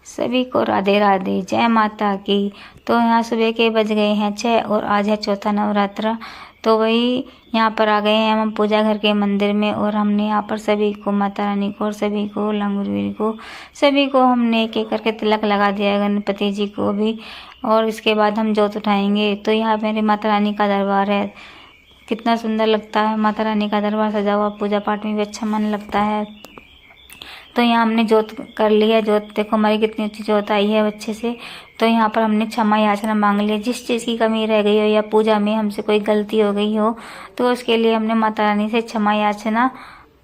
सभी को राधे राधे, जय माता की। तो यहाँ सुबह के बज गए हैं 6 और आज है चौथा नवरात्र। तो वही यहाँ पर आ गए हैं हम पूजा घर के मंदिर में और हमने यहाँ पर सभी को, माता रानी को और सभी को, लंगूरवीर को, सभी को हमने एक एक करके तिलक लगा दिया है, गणपति जी को भी। और इसके बाद हम जोत उठाएंगे। तो यहाँ मेरी माता रानी का दरबार है, कितना सुंदर लगता है माता रानी का दरबार सजा हुआ। पूजा पाठ में भी अच्छा मन लगता है। तो यहाँ हमने जोत कर लिया। जोत देखो हमारी कितनी अच्छी जोत आई है अच्छे से। तो यहाँ पर हमने क्षमा याचना मांग लिया, जिस चीज़ की कमी रह गई हो या पूजा में हमसे कोई गलती हो गई हो तो उसके लिए हमने माता रानी से क्षमा याचना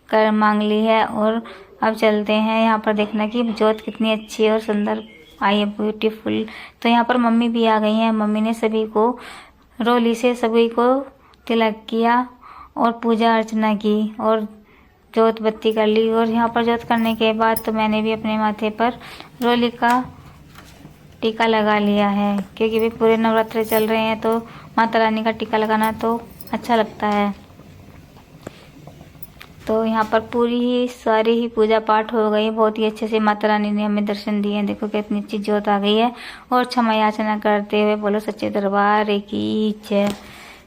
कर मांग ली है। और अब चलते हैं। यहाँ पर देखना कि जोत कितनी अच्छी और सुंदर आई है, ब्यूटीफुल। तो यहाँ पर मम्मी भी आ गई हैं। मम्मी ने सभी को रोली से सभी को तिलक किया और पूजा अर्चना की और जोत बत्ती कर ली। और यहाँ पर जोत करने के बाद तो मैंने भी अपने माथे पर रोली का टीका लगा लिया है, क्योंकि भी पूरे नवरात्रे चल रहे हैं तो माता रानी का टीका लगाना तो अच्छा लगता है। तो यहाँ पर पूरी ही सारी ही पूजा पाठ हो गई बहुत ही अच्छे से। माता रानी ने हमें दर्शन दिए हैं। देखो कितनी अच्छी जोत आ गई है। और क्षमा याचना करते हुए बोलो सच्चे दरबार की जय।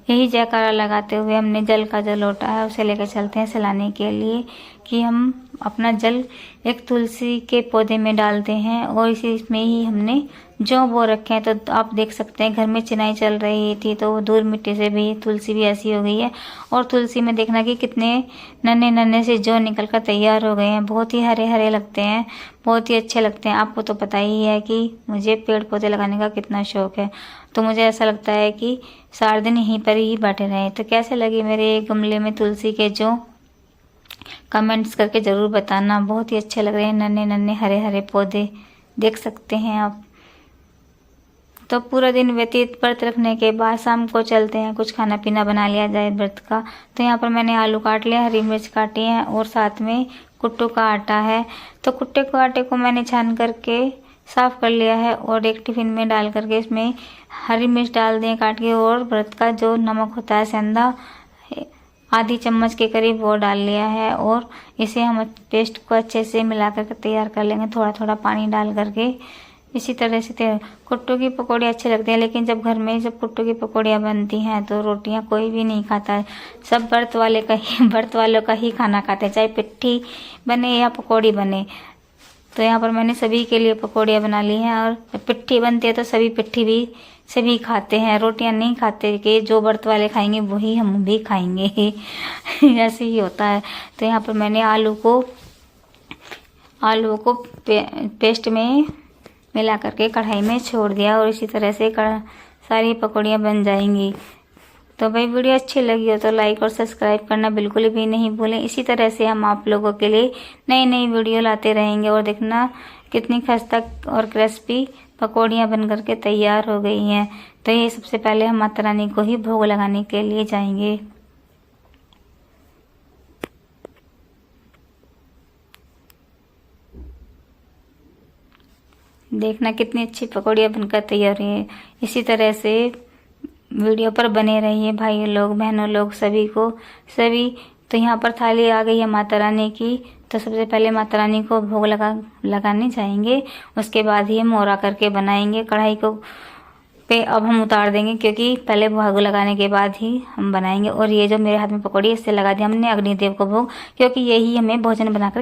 यही जयकारा लगाते हुए हमने जल का जो लोटा है उसे लेकर चलते हैं सिलाने के लिए, कि हम अपना जल एक तुलसी के पौधे में डालते हैं। और इसी में ही हमने जौ बो रखे हैं। तो आप देख सकते हैं घर में चिनाई चल रही थी तो धूल मिट्टी से भी तुलसी भी ऐसी हो गई है। और तुलसी में देखना कि कितने नन्हे नन्हे से जौ निकल कर तैयार हो गए हैं। बहुत ही हरे हरे लगते हैं, बहुत ही अच्छे लगते हैं। आपको तो पता ही है कि मुझे पेड़ पौधे लगाने का कितना शौक है। तो मुझे ऐसा लगता है कि सारा दिन यहीं पर ही बैठे रहें। तो कैसे लगे मेरे गमले में तुलसी के जौ, कमेंट्स करके ज़रूर बताना। बहुत ही अच्छे लग रहे हैं, नन्हे नन्हे हरे हरे पौधे देख सकते हैं आप। तो पूरा दिन व्यतीत व्रत रखने के बाद शाम को चलते हैं, कुछ खाना पीना बना लिया जाए व्रत का। तो यहाँ पर मैंने आलू काट लिया, हरी मिर्च काटी है और साथ में कुट्टू का आटा है। तो कुट्टे को आटे को मैंने छान करके साफ़ कर लिया है और एक टिफ़िन में डाल करके इसमें हरी मिर्च डाल दें काट के। और व्रत का जो नमक होता है सेंधा, आधी चम्मच के करीब वो डाल लिया है। और इसे हम पेस्ट को अच्छे से मिला करके तैयार कर लेंगे, थोड़ा थोड़ा पानी डाल करके। इसी तरह से कुट्टू की पकौड़ी अच्छी लगती है, लेकिन जब घर में जब कुट्टू की पकौड़ियाँ बनती हैं तो रोटियाँ कोई भी नहीं खाता है। सब व्रत वालों का ही खाना खाते हैं, चाहे पिट्ठी बने या पकौड़ी बने। तो यहाँ पर मैंने सभी के लिए पकौड़ियाँ बना ली हैं। और पिट्ठी बनती है तो सभी पिट्ठी भी सभी खाते हैं, रोटियां नहीं खाते, कि जो व्रत वाले खाएंगे वही हम भी खाएंगे ऐसे ही होता है। तो यहाँ पर मैंने आलू को पेस्ट में मिला करके कढ़ाई में छोड़ दिया और इसी तरह से सारी पकौड़ियाँ बन जाएंगी। तो भाई वीडियो अच्छी लगी हो तो लाइक और सब्सक्राइब करना बिल्कुल भी नहीं भूलें। इसी तरह से हम आप लोगों के लिए नई नई वीडियो लाते रहेंगे। और देखना कितनी खस्ता और क्रिस्पी पकौड़ियाँ बन करके तैयार हो गई हैं। तो ये सबसे पहले हम माता रानी को ही भोग लगाने के लिए जाएंगे। देखना कितनी अच्छी पकौड़ियाँ बनकर तैयार हुई हैं। इसी तरह से वीडियो पर बने रहिए भाई लोग, बहनों लोग, सभी। तो यहाँ पर थाली आ गई है माता रानी की। तो सबसे पहले माता रानी को भोग लगाने जाएंगे, उसके बाद ही हम मोरा करके बनाएंगे। कढ़ाई को पे अब हम उतार देंगे, क्योंकि पहले भोग लगाने के बाद ही हम बनाएंगे। और ये जो मेरे हाथ में पकौड़ी इससे लगा दिया हमने अग्निदेव को भोग, क्योंकि यही हमें भोजन बनाकर